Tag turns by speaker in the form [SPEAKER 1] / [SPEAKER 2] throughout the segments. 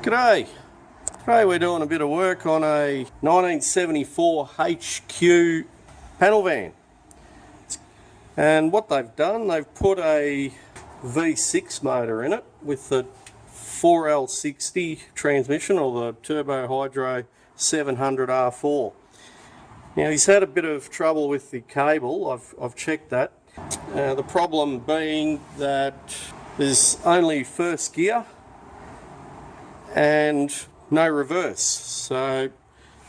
[SPEAKER 1] G'day! Today we're doing a bit of work on a 1974 HQ panel van. And what they've done, they've put a V6 motor in it with the 4L60 transmission, or the Turbo Hydro 700R4. Now he's had a bit of trouble with the cable, I've checked that. The problem being that there's only first gear and no reverse, so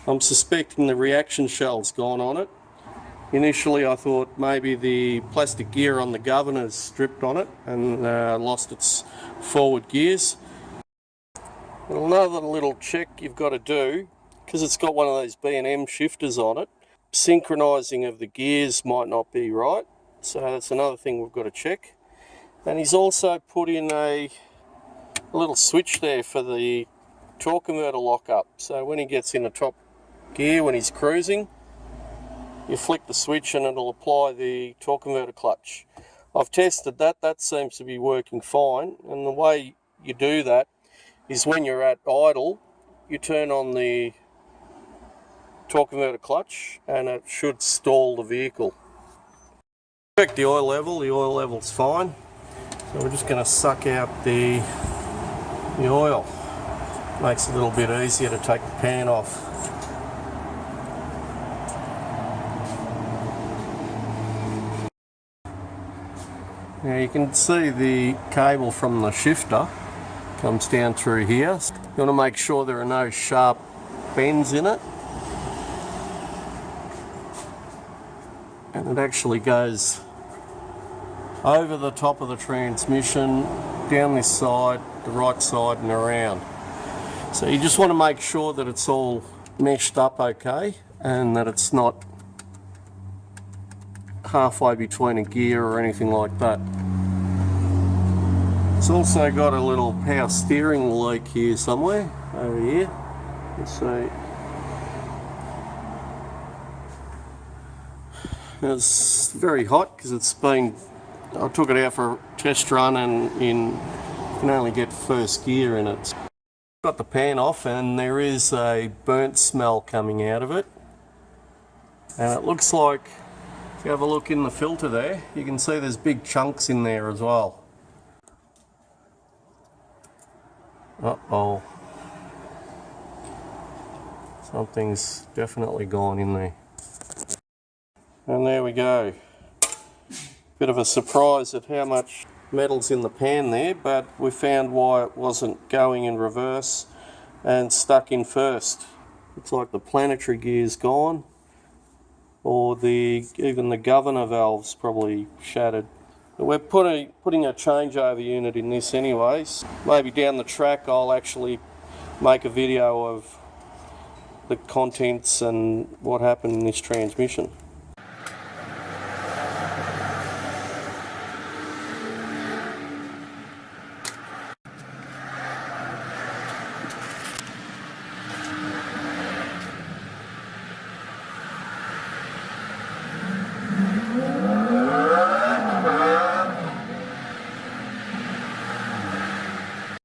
[SPEAKER 1] I'm suspecting the reaction shell's gone on it. Initially I thought maybe the plastic gear on the governor's stripped on it and lost its forward gears. But another little check you've got to do, because it's got one of those B&M shifters on it, synchronising of the gears might not be right, so that's another thing we've got to check. And he's also put in a little switch there for the torque converter lockup, so when he gets in the top gear when he's cruising, you flick the switch and it'll apply the torque converter clutch. I've tested that, that seems to be working fine, and the way you do that is when you're at idle, you turn on the torque converter clutch and it should stall the vehicle. Check the oil level's fine, so we're just going to suck out the oil. Makes it a little bit easier to take the pan off. Now you can see the cable from the shifter comes down through here. You want to make sure there are no sharp bends in it. And it actually goes over the top of the transmission, down this side, the right side and around. So you just want to make sure that it's all meshed up okay and that it's not halfway between a gear or anything like that. It's also got a little power steering leak here somewhere, over here. Let's see. It's very hot because it's been, I took it out for a test run and you can only get first gear in it. Got the pan off and there is a burnt smell coming out of it. And it looks like, if you have a look in the filter there, you can see there's big chunks in there as well. Uh-oh. Something's definitely gone in there. And there we go. Bit of a surprise at how much metal's in the pan there, but we found why it wasn't going in reverse and stuck in first. Looks like the planetary gear's gone, or even the governor valve's probably shattered. But we're putting a changeover unit in this anyways. Maybe down the track I'll actually make a video of the contents and what happened in this transmission.